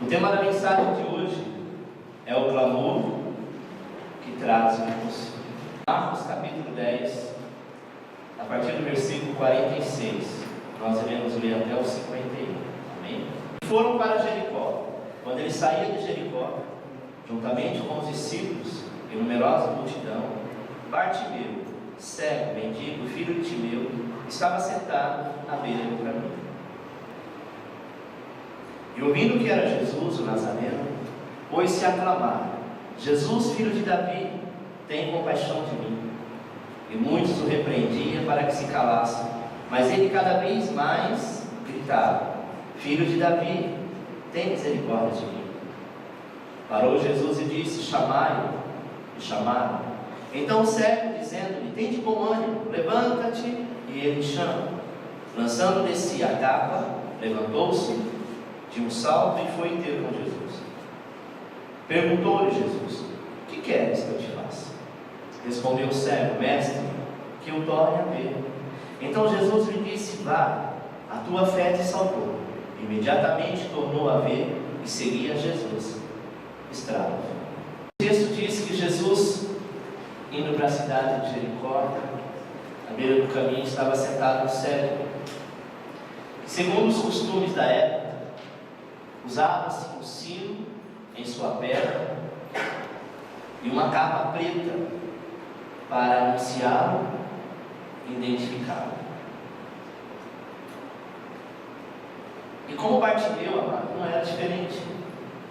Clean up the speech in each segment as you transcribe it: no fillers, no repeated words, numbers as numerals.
O tema da mensagem de hoje é o clamor que traz o impossível. Marcos capítulo 10, a partir do versículo 46, nós iremos ler até o 51, amém? Foram para Jericó. Quando ele saía de Jericó, juntamente com os discípulos e numerosa multidão, Bartimeu, cego, mendigo, filho de Timeu, estava sentado à beira do caminho. E ouvindo que era Jesus, o Nazareno, pôs-se a clamar: Jesus, filho de Davi, tem compaixão de mim. E muitos o repreendiam para que se calasse, mas ele cada vez mais gritava: Filho de Davi, tem misericórdia de mim. Parou Jesus e disse: Chamai-o. E chamaram. Então o cego, dizendo-lhe: Tem de bom ânimo, levanta-te. E ele chama. Lançando de si a capa, levantou-se de um salto e foi ter com Jesus. Perguntou-lhe Jesus: Que queres que eu te faça? Respondeu o cego: Mestre, que eu torne a ver. Então Jesus lhe disse: Vá, a tua fé te salvou. Imediatamente tornou a ver e seguia Jesus. Estrada. O texto diz que Jesus, indo para a cidade de Jericó, à beira do caminho, estava sentado um cego. Segundo os costumes da época, usava-se um sino em sua perna e uma capa preta para anunciá-lo e identificá-lo. E como Bartimeu, amado, não era diferente.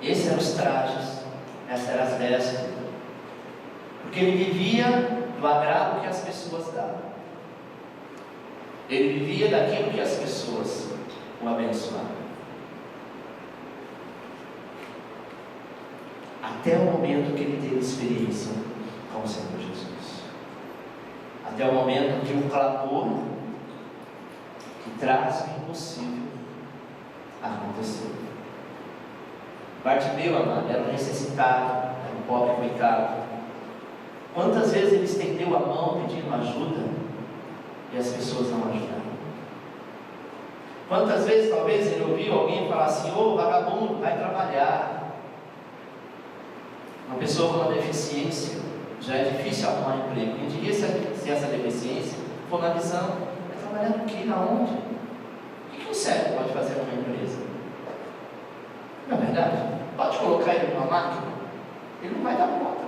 Esses eram os trajes, essas eram as vestes, porque ele vivia do agrado que as pessoas davam. Ele vivia daquilo que as pessoas o abençoavam. Até o momento que ele teve experiência com o Senhor Jesus. Até o momento que um clamor que traz o impossível aconteceu. Bartimeu, amado, era um necessitado, era um pobre coitado. Quantas vezes ele estendeu a mão pedindo ajuda e as pessoas não ajudaram? Quantas vezes talvez ele ouviu alguém falar assim: ô vagabundo, vai trabalhar. Uma pessoa com uma deficiência, já é difícil arrumar emprego. Quem diria se essa deficiência for na visão? Vai trabalhar no quê? Aonde? O que um cego pode fazer numa empresa? Não é verdade? Pode colocar ele numa máquina? Ele não vai dar conta.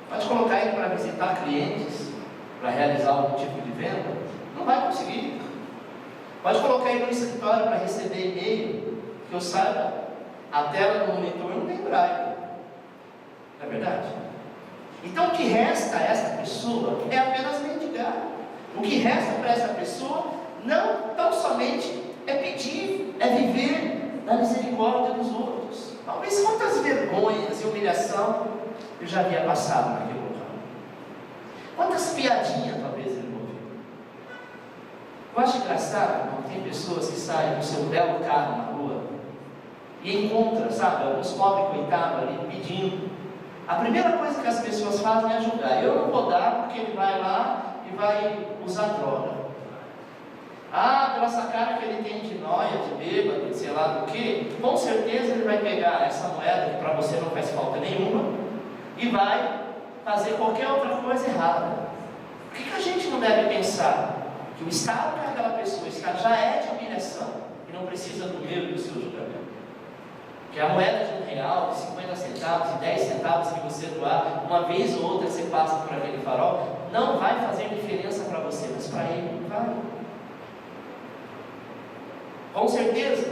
Pode colocar ele para visitar clientes, para realizar algum tipo de venda? Não vai conseguir. Pode colocar ele no escritório para receber e-mail, que eu saiba, a tela do monitor não tem braille. Não é verdade? Então o que resta a essa pessoa é apenas mendigar. O que resta para essa pessoa não tão somente é pedir, é viver na misericórdia dos outros. Talvez quantas vergonhas e humilhação eu já havia passado naquele local. Quantas piadinhas talvez ele ouviu. Eu acho engraçado, irmão, tem pessoas que saem com seu belo carro na rua e encontram, sabe, alguns pobres coitados ali pedindo. A primeira coisa que as pessoas fazem é ajudar. Eu não vou dar porque ele vai lá e vai usar droga. Ah, pela essa cara que ele tem de nóia, de bêbado, de sei lá do que, com certeza ele vai pegar essa moeda que para você não faz falta nenhuma e vai fazer qualquer outra coisa errada. Por que a gente não deve pensar que o estado que aquela pessoa está já é de humilhação e não precisa do meu e do seu julgamento? Que a moeda de R$1, de 50 centavos, de 10 centavos que você doar, uma vez ou outra você passa por aquele farol, não vai fazer diferença para você, mas para ele não vai. Com certeza,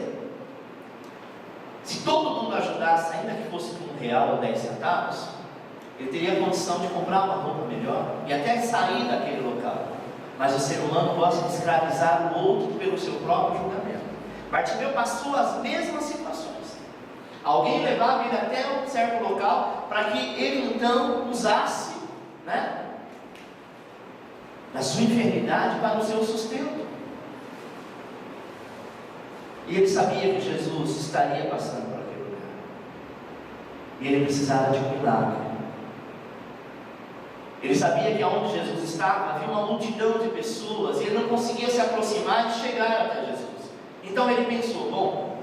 se todo mundo ajudasse, ainda que fosse com R$1 ou 10 centavos, ele teria condição de comprar uma roupa melhor e até sair daquele local. Mas o ser humano gosta de escravizar o outro pelo seu próprio julgamento. Bartimeu passou as mesmas situações. Alguém levava ele até um certo local para que ele então usasse, da sua enfermidade para o seu sustento. E ele sabia que Jesus estaria passando por aquele lugar. E ele precisava de um milagre. Ele sabia que onde Jesus estava havia uma multidão de pessoas e ele não conseguia se aproximar e chegar até Jesus. Então ele pensou: bom,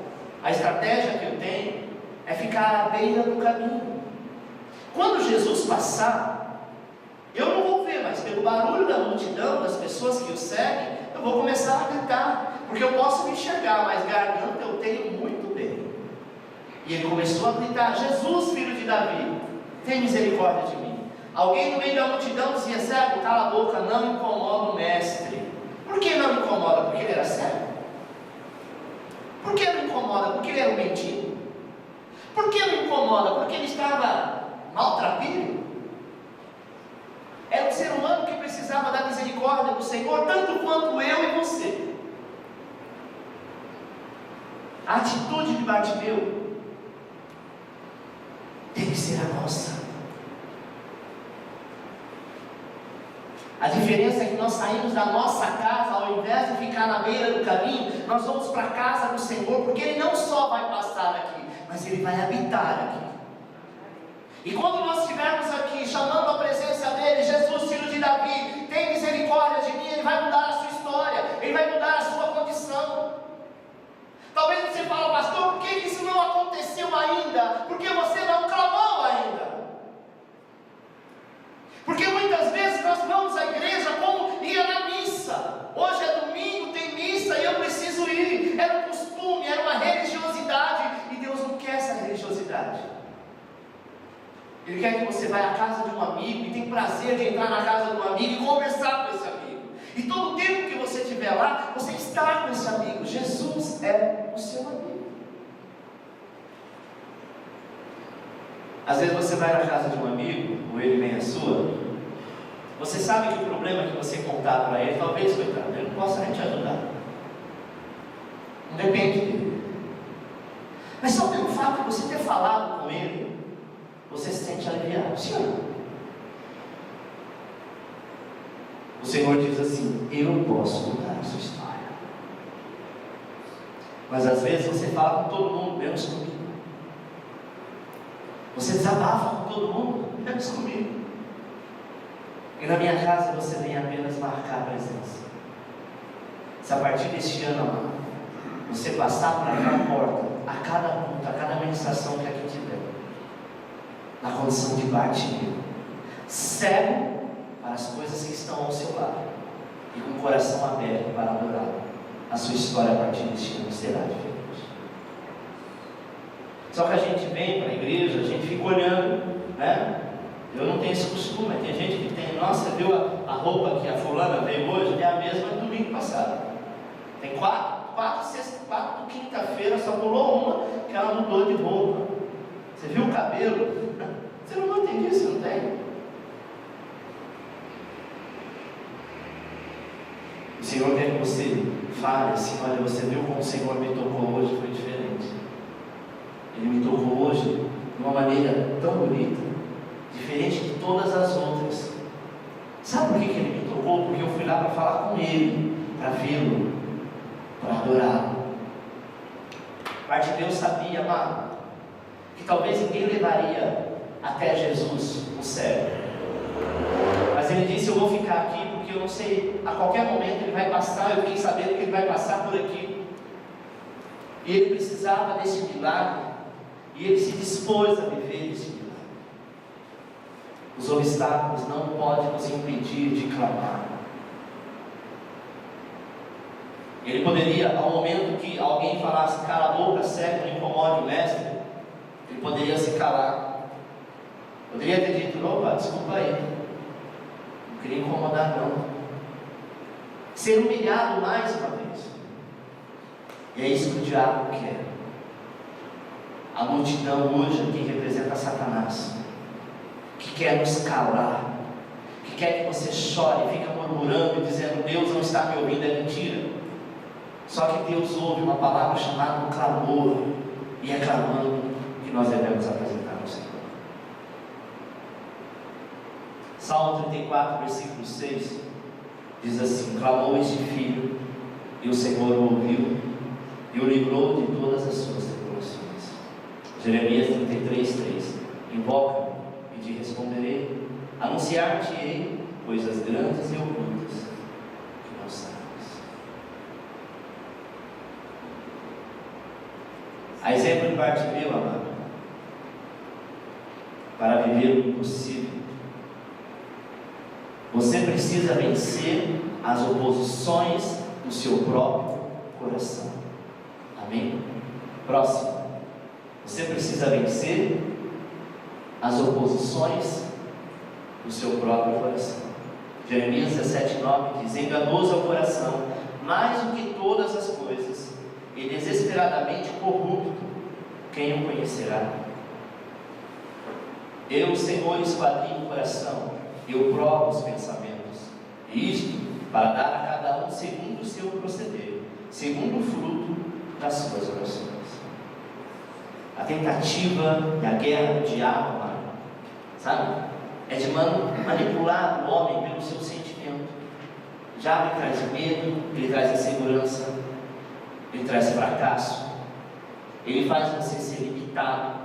A estratégia que eu tenho é ficar à beira do caminho. Quando Jesus passar, eu não vou ver, mas pelo barulho da multidão, das pessoas que o seguem, eu vou começar a gritar, porque eu posso me enxergar, mas garganta eu tenho muito bem. E ele começou a gritar: Jesus, filho de Davi, tem misericórdia de mim. Alguém no meio da multidão dizia: cego, cala a boca, não incomoda o mestre. Por que não incomoda? Porque ele era cego? Por que não incomoda? Porque ele era um mendigo? Por que não incomoda? Porque ele estava maltrapilho? Era um ser humano que precisava da misericórdia do Senhor, tanto quanto eu e você. A atitude de Bartimeu tem que ser a nossa. A diferença é que nós saímos da nossa casa, ao invés de ficar na beira do caminho, nós vamos para a casa do Senhor, porque Ele não só vai passar aqui, mas Ele vai habitar aqui. E quando nós estivermos aqui, chamando a presença dEle: Jesus, filho de Davi, tem misericórdia de mim, Ele vai mudar a sua história, Ele vai mudar a sua condição. Talvez você fale: pastor, por que isso não aconteceu ainda? Porque você não clamou ainda. Porque muitas vezes nós vamos à igreja como ia na missa. Hoje é domingo, tem missa e eu preciso ir. Era um costume, era uma religiosidade, e Deus não quer essa religiosidade. Ele quer que você vá à casa de um amigo e tenha prazer de entrar na casa de um amigo e conversar com esse amigo. E todo o tempo que você estiver lá, você está com esse amigo. Jesus é o seu amigo. Às vezes você vai na casa de um amigo, ou ele vem à sua, você sabe que o problema que você contar para ele, talvez, coitado, ele não possa nem te ajudar. Não depende dele. Mas só pelo fato de você ter falado com ele, você se sente aliviado, sim ou não? O Senhor diz assim: eu posso mudar a sua história. Mas às vezes você fala com todo mundo, menos comigo. Você desabafa com todo mundo, menos comigo. E na minha casa você vem apenas marcar a presença. Se a partir deste ano, amado, você passar por aquela porta, a cada culto, a cada ministração que aqui tiver, na condição de Bartimeu, cego para as coisas que estão ao seu lado, e com o coração aberto para adorar, a sua história a partir deste ano será diferente. Só que a gente vem para a igreja, a gente fica olhando, né? Eu não tenho esse costume, tem gente que tem: nossa, viu a roupa que a fulana veio hoje? É a mesma do domingo passado. Tem quatro quinta-feira, só pulou uma que ela mudou de roupa. Você viu o cabelo? Você não mantém isso, não tem? O Senhor quer que você fale assim: olha, você viu como o Senhor me tocou hoje? Foi diferente. Ele me tocou hoje de uma maneira tão bonita, diferente de todas as outras. Sabe por que Ele me tocou? Porque eu fui lá para falar com Ele, para vê-lo, para adorá-lo. Bartimeu sabia, amado, que talvez ninguém levaria até Jesus o cego. Mas ele disse: eu vou ficar aqui porque eu não sei, a qualquer momento ele vai passar. Eu fiquei sabendo que ele vai passar por aqui. E ele precisava desse milagre. E ele se dispôs a viver esse milagre. Os obstáculos não podem nos impedir de clamar. Ele poderia, ao momento que alguém falasse: cala a boca, cego, não incomode o mestre, ele poderia se calar. Poderia ter dito: opa, desculpa aí, não queria incomodar não. Ser humilhado mais uma vez. E é isso que o diabo quer. A multidão hoje aqui representa Satanás, que quer nos calar, que quer que você chore e fica murmurando e dizendo: Deus não está me ouvindo. É mentira. Só que Deus ouve uma palavra chamada um clamor, e é clamando que nós devemos apresentar ao Senhor. Salmo 34, versículo 6 diz assim: clamou este filho, e o Senhor o ouviu e o livrou de todas as suas tribulações. Jeremias 33, 3: invoca-me e te responderei, anunciar-te-ei coisas grandes e ocultas que não sabes. A exemplo de Bartimeu, amado, para viver o impossível, você precisa vencer as oposições do seu próprio coração. Amém? Próximo. Você precisa vencer as oposições do seu próprio coração. Jeremias 17:9 diz: enganoso é o coração, mais do que todas as coisas, e desesperadamente corrupto, quem o conhecerá? Eu, Senhor, esquadrinho o coração, eu provo os pensamentos, isto para dar a cada um segundo o seu proceder, segundo o fruto das suas orações. A tentativa e a guerra do diabo, sabe, é de manipular o homem pelo seu sentimento. O diabo traz medo, ele traz insegurança, ele traz fracasso, ele faz você ser limitado,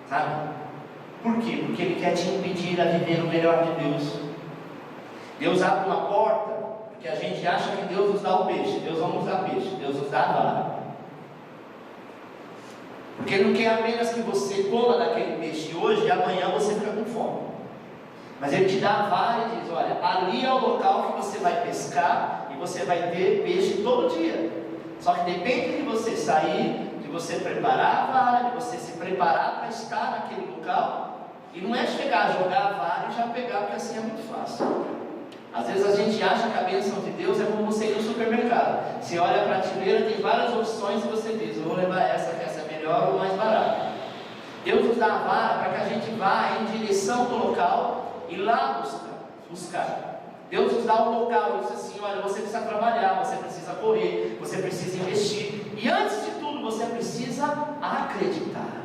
sabe? Por quê? Porque ele quer te impedir a viver o melhor de Deus. Deus abre uma porta, porque a gente acha que Deus nos dá o peixe. Deus não nos dá peixe, Deus nos dá a vara. Porque Ele não quer apenas que você coma daquele peixe hoje e amanhã você fica com fome. Mas Ele te dá a vara e diz: olha, ali é o local que você vai pescar e você vai ter peixe todo dia. Só que depende de você sair, de você preparar a vara, de você se preparar para estar naquele local. E não é chegar, jogar a vara e já pegar, porque assim é muito fácil. Às vezes a gente acha que a bênção de Deus é como você ir no supermercado. Você olha a prateleira, tem várias opções e você diz: eu vou levar essa, que essa é melhor ou mais barata. Deus nos dá a vara para que a gente vá em direção do local e lá buscar. Deus nos dá um local e diz assim: olha, você precisa trabalhar, você precisa correr, você precisa investir. E antes de tudo, você precisa acreditar.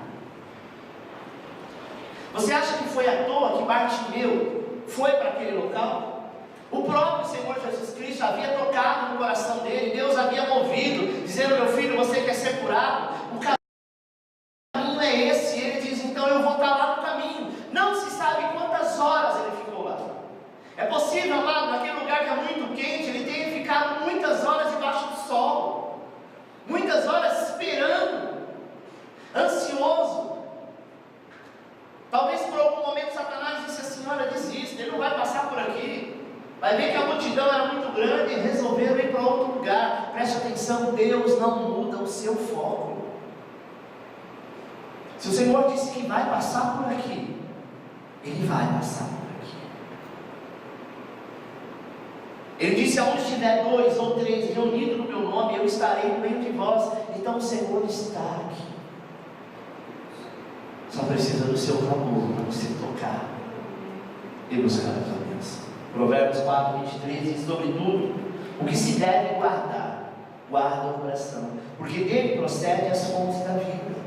Você acha que foi à toa que Bartimeu foi para aquele local? O próprio Senhor Jesus Cristo havia tocado no coração dele, Deus havia movido, dizendo: meu filho, você quer ser curado? O caminho é esse. E ele diz: então eu vou estar lá no caminho. Não se sabe quantas horas ele ficou lá. É possível, amado, naquele lugar que é muito quente, ele tenha ficado muitas horas debaixo do sol, muitas horas esperando, ansioso. Talvez por algum momento Satanás disse assim: olha, desista, ele não vai passar por aqui. Vai ver que a multidão era muito grande e resolveram ir para outro lugar. Preste atenção, Deus não muda o seu foco. Se o Senhor disse que vai passar por aqui, Ele vai passar por aqui. Ele disse: aonde estiver 2 ou 3 reunidos no meu nome, eu estarei no meio de vós. Então o Senhor está aqui. Só precisa do seu clamor para você tocar e buscar a sua bênção. Provérbios 4:23 diz: sobretudo, o que se deve guardar, guarda o coração, porque dele procede as fontes da vida.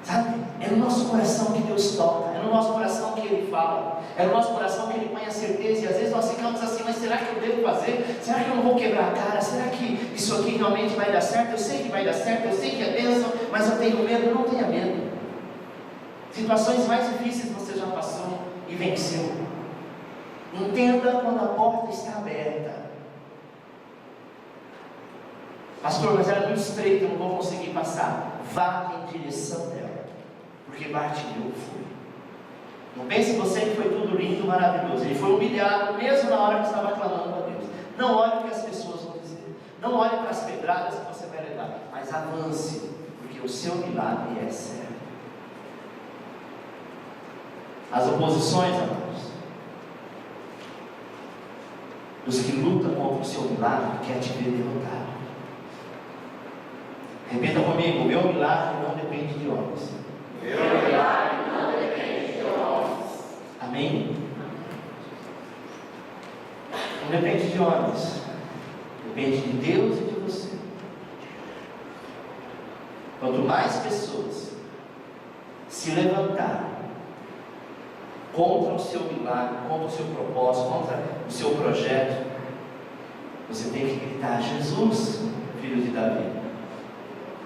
Sabe? É no nosso coração que Deus toca, é no nosso coração que Ele fala, é no nosso coração que Ele põe a certeza. E às vezes nós ficamos assim: mas será que eu devo fazer? Será que eu não vou quebrar a cara? Será que isso aqui realmente vai dar certo? Eu sei que vai dar certo, eu sei que é bênção, mas eu tenho medo. Não tenha medo. Situações mais difíceis você já passou e venceu. Entenda quando a porta está aberta. Pastor, mas ela é muito estreita, eu não vou conseguir passar. Vá em direção dela, porque Bartimeu foi. Não pense você que foi tudo lindo, maravilhoso. Ele foi humilhado mesmo na hora que estava clamando a Deus. Não olhe o que as pessoas vão dizer, não olhe para as pedradas que você vai levar, mas avance, porque o seu milagre é certo. As oposições, amados, os que lutam contra o seu milagre, quer te ver derrotado. Repita comigo: meu milagre não depende de homens. Meu milagre não depende de homens. Amém? Não depende de homens, depende de Deus e de você. Quanto mais pessoas se levantarem contra o seu milagre, contra o seu propósito, contra o seu projeto, você tem que gritar: Jesus, filho de Davi,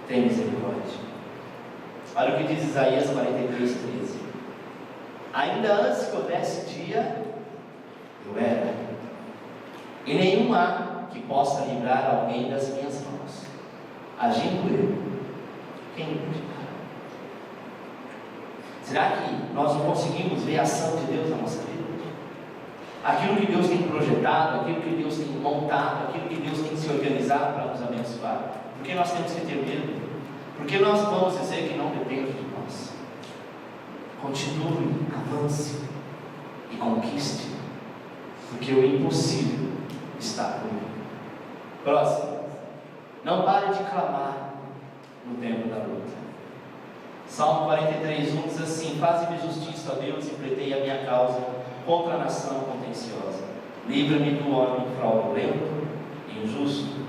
tem misericórdia. Olha o que diz Isaías 43:13: ainda antes que houvesse dia, eu era, e nenhum há que possa livrar alguém das minhas mãos. Agindo eu, quem impedirá? Será que nós não conseguimos ver a ação de Deus na nossa vida? Aquilo que Deus tem projetado, aquilo que Deus tem montado, aquilo que Deus tem se organizado para nos abençoar. Por que nós temos que ter medo? Porque nós vamos dizer que não depende de nós. Continue, avance e conquiste, porque o impossível está por vir. Próximo. Não pare de clamar no tempo da luta. Salmo 43:1 diz assim: faze-me justiça, ó Deus, e pleiteia a minha causa contra a nação contenciosa. Livra-me do homem fraudulento e injusto.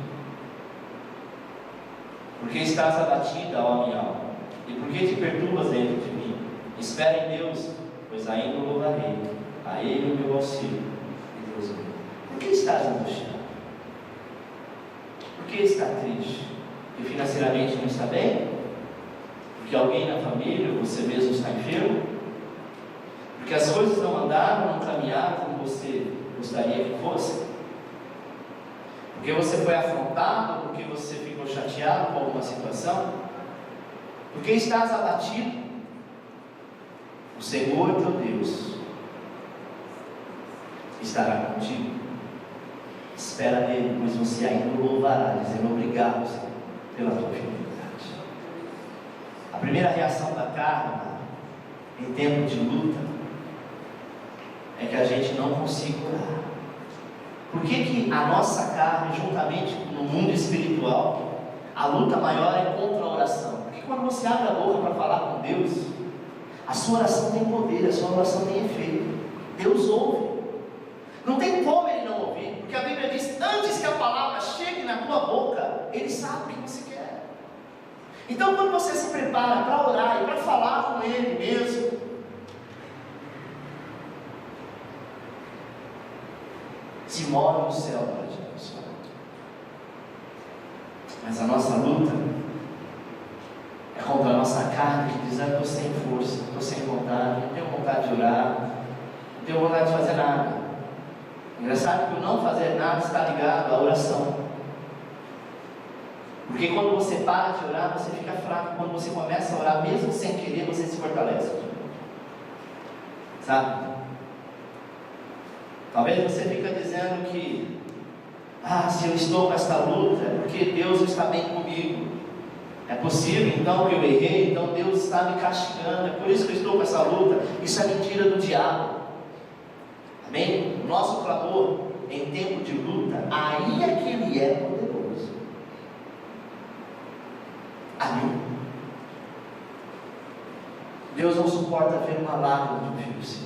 Porque estás abatida, ó minha alma, e por que te perturbas dentro de mim? Espera em Deus, pois ainda o louvarei, a Ele o meu auxílio e Deus meu. Por que estás angustiado? Por que está triste? Porque financeiramente não está bem? Porque alguém na família, ou você mesmo está enfermo? Porque as coisas não andaram, não caminharam como você gostaria que fosse? Porque você foi afrontado, porque você ficou chateado com alguma situação? Porque estás abatido? O Senhor teu Deus estará contigo. Espera nele, pois você ainda o louvará, dizendo: obrigado, Senhor, pela tua fidelidade. A primeira reação da carne em tempo de luta é que a gente não consiga orar. Por que a nossa carne, juntamente no mundo espiritual, a luta maior é contra a oração? Porque quando você abre a boca para falar com Deus, a sua oração tem poder, a sua oração tem efeito. Deus ouve. Não tem como Ele não ouvir, porque a Bíblia diz: antes que a palavra chegue na tua boca, Ele sabe o que você quer. Então, quando você se prepara para orar e para falar com Ele mesmo, se move no céu para te abençoar. Mas a nossa luta é contra a nossa carne, que diz: estou sem força, estou sem vontade, não tenho vontade de orar, não tenho vontade de fazer nada. Engraçado que o não fazer nada está ligado à oração. Porque quando você para de orar, você fica fraco. Quando você começa a orar, mesmo sem querer, você se fortalece. Sabe? Talvez você fique dizendo que se eu estou com esta luta, é porque Deus está bem comigo. É possível então que eu errei, então Deus está me castigando, é por isso que eu estou com essa luta. Isso é mentira do diabo. Amém? O nosso clamor em tempo de luta, aí é que ele é poderoso. Amém? Deus não suporta ver uma lágrima de um filho seu.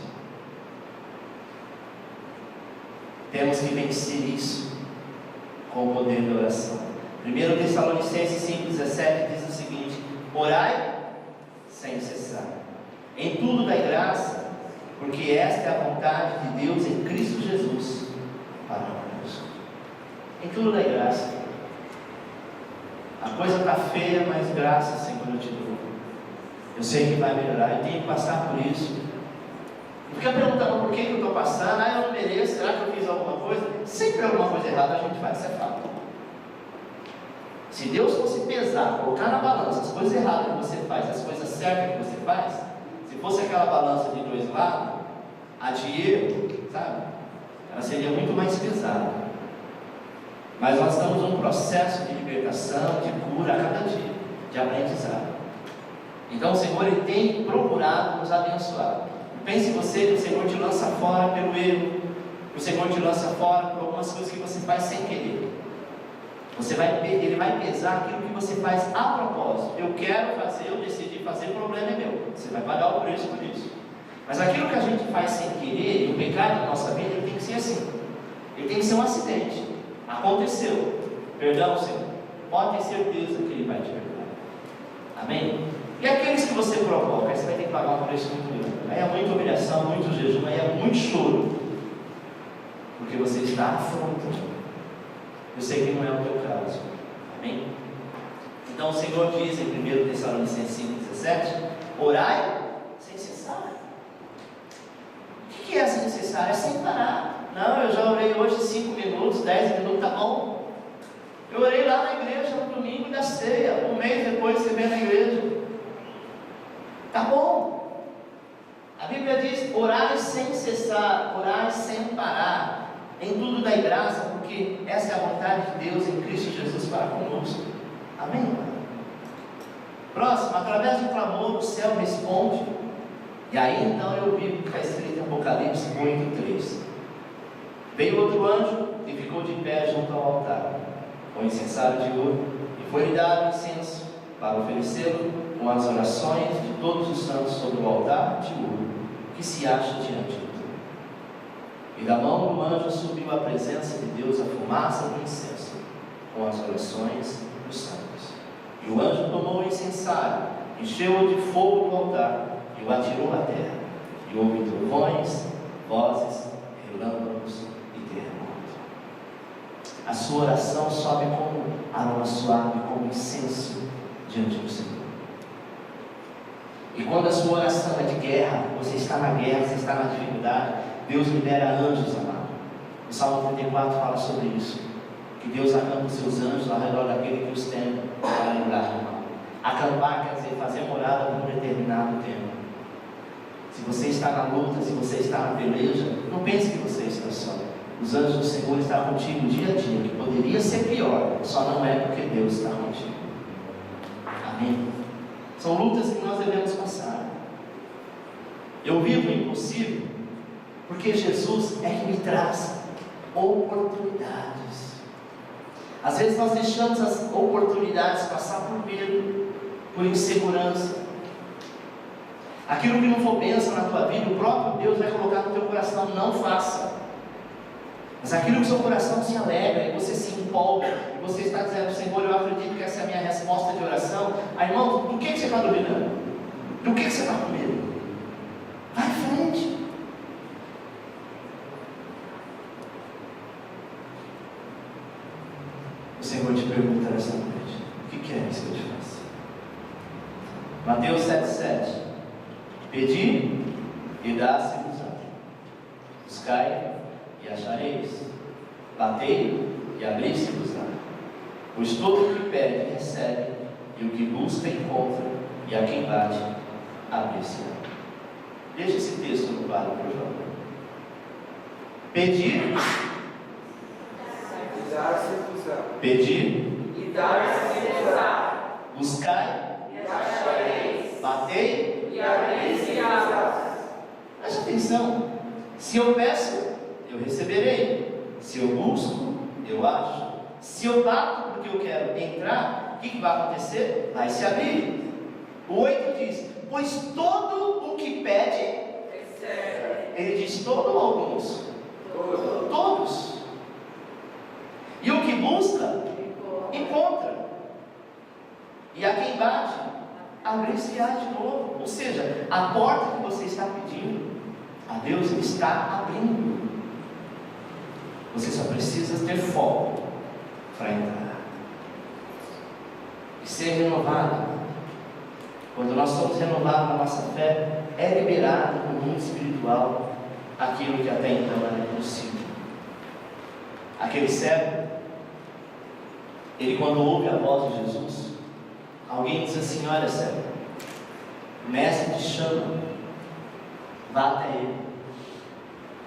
Temos que vencer isso com o poder da oração. 1 Tessalonicenses 5,17 diz o seguinte: orai sem cessar, em tudo dai graça, porque esta é a vontade de Deus em Cristo Jesus para nós. Em tudo dai graça. A coisa está feia, mas graça, Senhor, eu te dou. Eu sei que vai melhorar, eu tenho que passar por isso. Não fica perguntando por que eu estou passando. Eu não mereço, será que eu fiz alguma coisa? Sempre alguma coisa errada a gente faz, isso é fato. Se Deus fosse pesar, colocar na balança as coisas erradas que você faz, as coisas certas que você faz, se fosse aquela balança de dois lados, a de erro, sabe? Ela seria muito mais pesada. Mas nós estamos num processo de libertação, de cura a cada dia, de aprendizado. Então o Senhor, Ele tem procurado nos abençoar. Pense você que o Senhor te lança fora pelo erro, que o Senhor te lança fora por algumas coisas que você faz sem querer. Ele vai pesar aquilo que você faz a propósito. Eu quero fazer, eu decidi fazer, o problema é meu. Você vai pagar o preço por isso. Mas aquilo que a gente faz sem querer, e o pecado da nossa vida, ele tem que ser assim. Ele tem que ser um acidente. Aconteceu. Perdão, Senhor. Pode ter certeza que Ele vai te perdoar. Amém? E aqueles que você provoca, aí você vai ter que pagar um preço muito grande. Aí é muita humilhação, muito jejum, aí é muito choro. Porque você está afrontando. Eu sei que não é o teu caso. Amém? Então o Senhor diz em 1 Tessalonicenses 5,17: orai sem cessar. O que é sem cessar? É sem parar. Não, eu já orei hoje 5 minutos, 10 minutos, tá bom. Eu orei lá na igreja no domingo da ceia. Um mês depois você vem na igreja. Tá bom. cessar, orar sem parar, em tudo dai graça, porque essa é a vontade de Deus em Cristo Jesus para conosco. Amém, irmão? Próximo, através do clamor, o céu responde. E aí então eu vi o que está escrito em Apocalipse 8:3. Veio outro anjo e ficou de pé junto ao altar, com incensário de ouro, e foi-lhe dado incenso para oferecê-lo com as orações de todos os santos sobre o altar de ouro que se acha diante do trono. E da mão do anjo subiu à presença de Deus a fumaça do incenso, com as orações dos santos. E o anjo tomou o incensário, encheu-o de fogo do altar e o atirou à terra. E houve trovões, vozes, relâmpagos e terremoto. A sua oração sobe como aroma suave, como incenso diante do Senhor. E quando a sua oração é de guerra, você está na guerra, você está na dificuldade, Deus libera anjos, amado. O Salmo 34 fala sobre isso, que Deus acampa os seus anjos ao redor daquele que os teme para livrar do mal. Acampar quer dizer fazer morada por um determinado tempo. Se você está na luta, se você está na peleja, não pense que você está só. Os anjos do Senhor estão contigo dia a dia, que poderia ser pior, só não é porque Deus está contigo. Amém? São lutas que nós devemos passar. Eu vivo o impossível porque Jesus é que me traz oportunidades. Às vezes nós deixamos as oportunidades passar por medo, por insegurança. Aquilo que não for bênção na tua vida, o próprio Deus vai colocar no teu coração, não faça. Mas aquilo que o seu coração se alegra e você se empolga, e você está dizendo, Senhor, eu acredito que essa é a minha resposta de oração. Aí, irmão, do que você está duvidando? Do que você está com medo? Vai em frente. O Senhor te pergunta nessa noite, o que queres que eu te faça? Mateus 7,7. Pedi e dá-se-vos-á. Buscai e achareis. Batei e abri-se-vos-á. Pois todo o que pede recebe, e o que busca encontra, e a quem bate abrir-se-á. Deixa esse texto no quadro, por favor. Pedir e dar-se-vos-á. Pedir e dar-se-vos-á. Buscai E achareis. Batei E abrir-se-á. Preste atenção. Se eu peço, eu receberei. Se eu busco, eu acho. Se eu bato porque eu quero entrar, o que vai acontecer? Vai se abrir. O 8 diz, pois todo o que pede, ele diz todo ou alguns? Todos. E o que busca, encontra. E a quem bate, abrir-se-á de novo. Ou seja, a porta que você está pedindo a Deus, Ele está abrindo. Você só precisa ter foco para entrar e ser renovado. Quando nós somos renovados na nossa fé, é liberado no mundo espiritual aquilo que até então era impossível. Aquele cego, ele quando ouve a voz de Jesus, alguém diz assim, olha cego, o mestre te chama, vá até ele.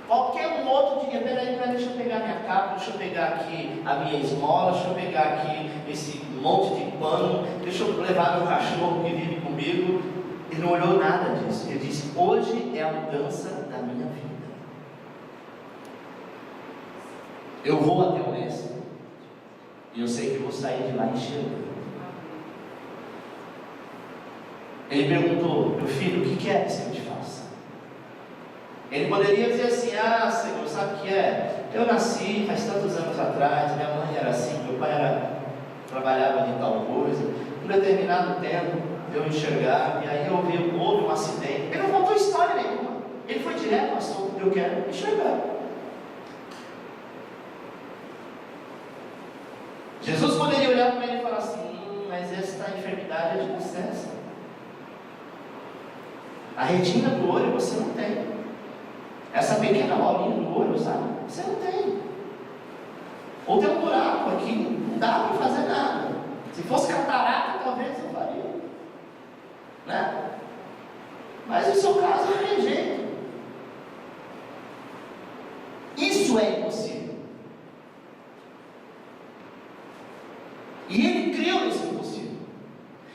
Qualquer um outro diria, peraí, deixa eu pegar minha capa, deixa eu pegar aqui a minha esmola, deixa eu pegar aqui esse monte de pano, deixa eu levar meu cachorro que vive comigo. Ele não olhou nada disso, ele disse, hoje é a mudança da minha vida. Eu vou até o mestre, e eu sei que vou sair de lá enxergando. Ele perguntou, meu filho, o que queres que eu te faça? Ele poderia dizer assim, Senhor, sabe o que é? Eu nasci faz tantos anos atrás, minha mãe era assim, meu pai trabalhava de tal coisa, um determinado tempo eu enxergava, e aí houve um acidente. Ele não contou história nenhuma, ele foi direto, pastor, eu quero enxergar. Jesus poderia olhar para ele e falar assim, mas essa enfermidade é de licença. A retina do olho você não tem. Essa pequena bolinha no olho, sabe? Você não tem. Ou tem um buraco aqui, não dá para fazer nada. Se fosse catarata, talvez eu faria. Né? Mas no seu caso não tem jeito. Isso é impossível. E ele creu nesse impossível.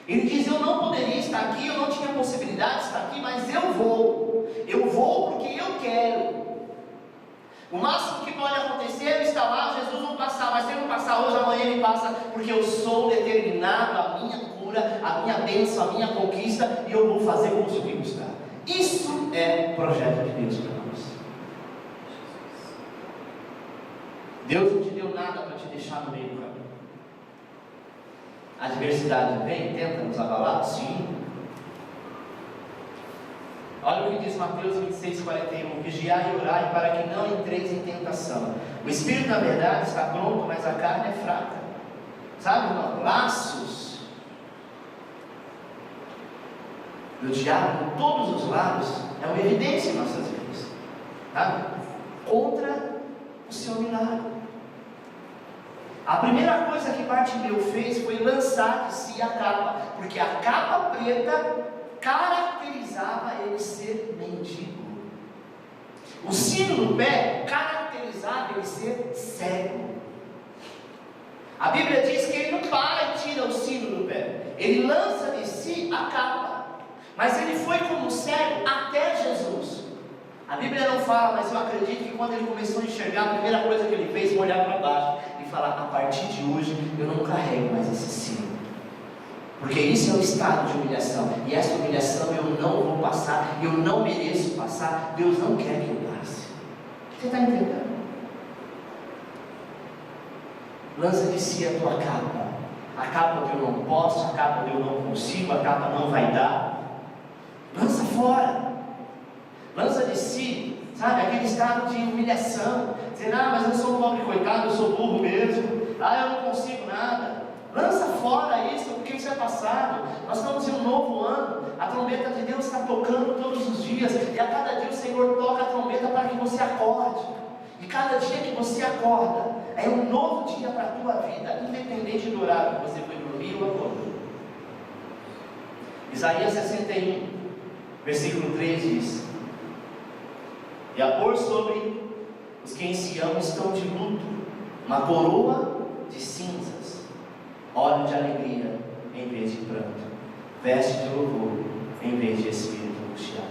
Ele diz: eu não poderia estar aqui, eu não tinha possibilidade de estar aqui, mas eu vou. Eu vou porque eu quero. O máximo que pode acontecer é eu estar lá, Jesus não passar, mas se ele não passar hoje, amanhã ele passa, porque eu sou determinado, a minha cura, a minha bênção, a minha conquista, e eu vou fazer como se o custar. Isso é o projeto de Deus para nós. Deus não te deu nada para te deixar no meio do caminho. A adversidade vem, tenta nos abalar? Sim. Olha o que diz Mateus 26:41: vigiai e orai para que não entreis em tentação. O espírito, na verdade, está pronto, mas a carne é fraca. Sabe, irmão? Laços do diabo de todos os lados é uma evidência em nossas vidas, sabe? Contra o seu milagre. A primeira coisa que Bartimeu fez foi lançar de si a capa, porque a capa preta caracterizava ele ser mendigo. O sino no pé caracterizava ele ser cego. A Bíblia diz que ele não para e tira o sino do pé, ele lança de si a capa. Mas ele foi como cego até Jesus. A Bíblia não fala, mas eu acredito que quando ele começou a enxergar, a primeira coisa que ele fez foi olhar para baixo e falar: a partir de hoje eu não carrego mais esse sino, porque isso é um estado de humilhação, e essa humilhação eu não vou passar, eu não mereço passar, Deus não quer que eu passe. Você está entendendo? Lança de si a tua capa, a capa que eu não posso, a capa que eu não consigo, a capa não vai dar. Lança fora, lança de si, sabe, aquele estado de humilhação, dizendo: ah, mas eu sou um pobre coitado, eu sou burro mesmo, ah, eu não consigo nada. Lança fora isso, porque isso é passado. Nós estamos em um novo ano, a trombeta de Deus está tocando todos os dias, e a cada dia o Senhor toca a trombeta para que você acorde, e cada dia que você acorda, é um novo dia para a tua vida, independente do horário que você foi dormir ou acordou. Isaías 61, versículo 3 diz: e a pôr sobre os que em Sião estão de luto uma coroa de cinzas, óleo de alegria em vez de pranto, veste de louvor em vez de espírito angustiado,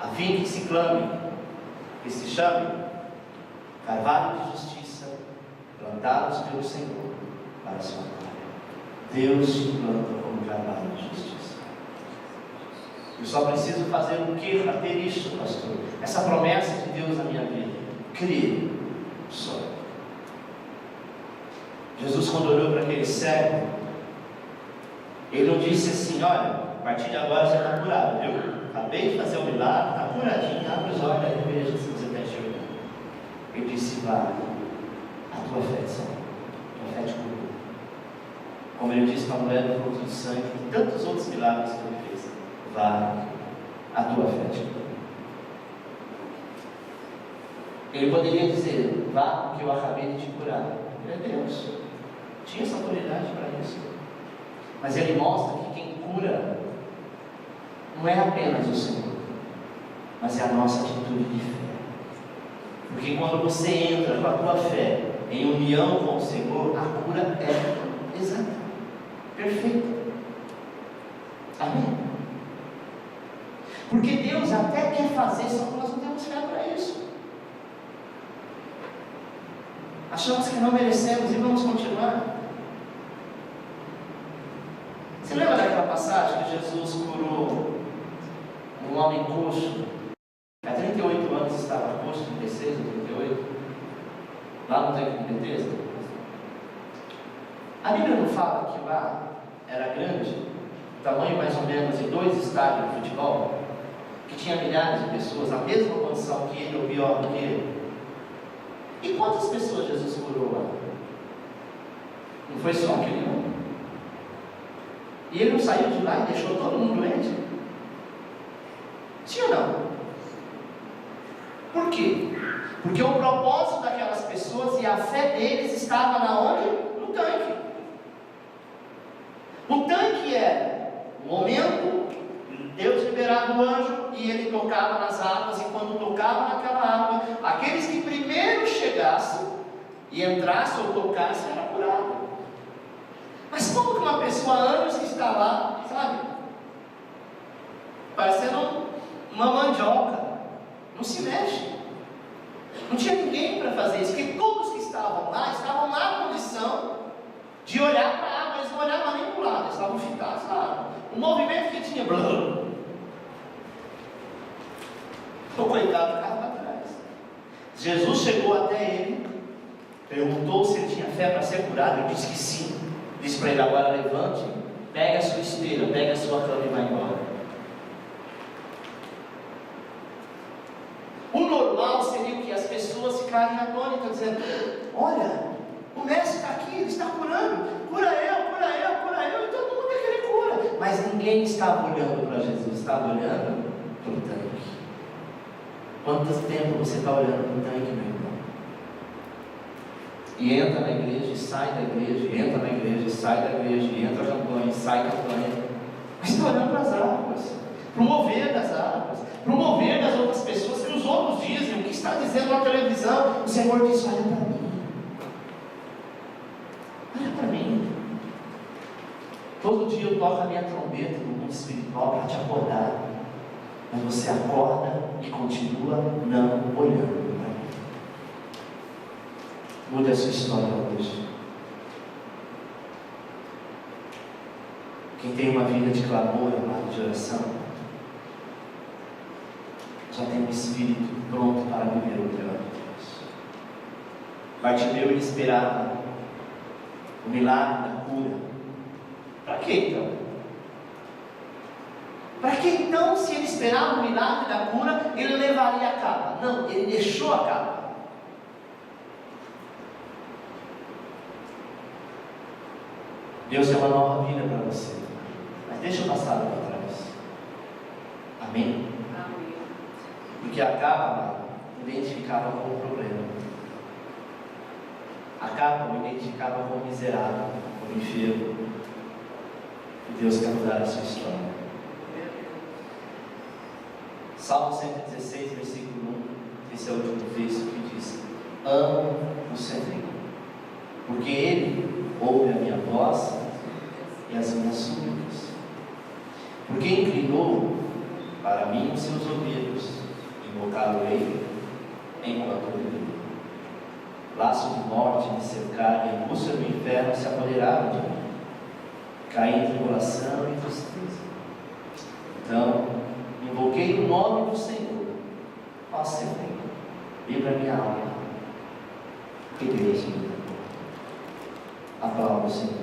a fim que se clame, que se chame carvalho de justiça, plantados pelo Senhor para a sua glória. Deus te planta como carvalho de justiça. Eu só preciso fazer o que para ter isso, pastor? Essa promessa de Deus na minha vida. Crer só. Jesus, quando olhou para aquele cego, ele não disse assim: olha, a partir de agora você está curado, viu? Acabei de fazer o milagre, está curadinho, abre os olhos e veja se você está enxergando. Ele disse: vá, a tua fé te salvou, a tua fé te curou. Como ele disse para a mulher do fluxo de sangue e tantos outros milagres que ele fez: vá, a tua fé te curou. Ele poderia dizer: vá, porque eu acabei de te curar. Ele é Deus, tinha essa autoridade para isso. Mas ele mostra que quem cura não é apenas o Senhor, mas é a nossa atitude de fé. Porque quando você entra com a tua fé em união com o Senhor, a cura é exata, perfeita. Amém? Porque Deus até quer fazer, só que nós não temos fé para isso. Achamos que não merecemos e vamos continuar. Você lembra daquela passagem que Jesus curou um homem coxo? Há 38 anos estava coxo, 36 ou 38, lá no templo de Betesda. A Bíblia não fala que lá era grande, tamanho mais ou menos de 2 estádios de futebol, que tinha milhares de pessoas na mesma condição que ele ou pior do que ele. E quantas pessoas Jesus curou lá? Não foi só aquele homem. E ele não saiu de lá e deixou todo mundo doente? Sim ou não? Por quê? Porque o propósito daquelas pessoas e a fé deles estava na onde? No tanque. O tanque era o momento, Deus liberava o anjo e ele tocava nas águas, e quando tocava naquela água, aqueles que primeiro primeiro chegasse e entrasse ou tocasse era curado. Mas como que uma pessoa há anos que está lá, sabe, parecendo uma mandioca, não se mexe? Não tinha ninguém para fazer isso, porque todos que estavam na condição de olhar para a água, eles não olhavam nem para o lado, eles estavam fitados na água. O movimento que tinha, o coitado ficava para trás. Jesus chegou até ele, perguntou se ele tinha fé para ser curado, ele disse que sim. Disse para ele: agora levante, pega a sua esteira, pega a sua cama e vai embora. O normal seria que as pessoas ficarem atônitas, dizendo: olha, o mestre está aqui, ele está curando, cura eu, e todo mundo ia querer cura. Mas ninguém estava olhando para Jesus, estava olhando para o tanque. Quanto tempo você está olhando para o tanque, meu irmão? E entra na igreja e sai da igreja, e entra na igreja e sai da igreja, e entra a campanha e sai a campanha. Mas está olhando para as águas, para o mover das águas, para o mover das outras pessoas que os outros dizem, o que está dizendo na televisão. O Senhor diz: olha para mim. Olha para mim. Todo dia eu toco a minha trombeta no mundo espiritual para te acordar. Mas você acorda e continua não olhando para mim. Mude a sua história hoje. Quem tem uma vida de clamor, de oração, já tem um espírito pronto para viver o melhor de Deus. Bartimeu, ele esperava o milagre da cura. Para que então? Para que então, se ele esperava o milagre da cura, ele levaria a capa? Não, ele deixou a capa. Deus tem uma nova vida para você, mas deixa o passado para trás. Amém? Amém. Porque a capa identificava com o problema. A capa me identificava como miserável, como enfermo. E Deus quer mudar a sua história. Salmo 116, versículo 1, esse é o último texto que diz: amo o Senhor, porque Ele ouve a minha voz e as minhas súplicas, porque inclinou para mim os seus ouvidos, invocá-lo-ei enquanto eu vivo. Laço de morte me cercaram, e angústia do inferno se apoderaram de mim. Caí em tribulação e tristeza. Então invoquei o nome do Senhor. Ó Senhor, livra minha alma, que Deus me dá. Aplauda o Senhor.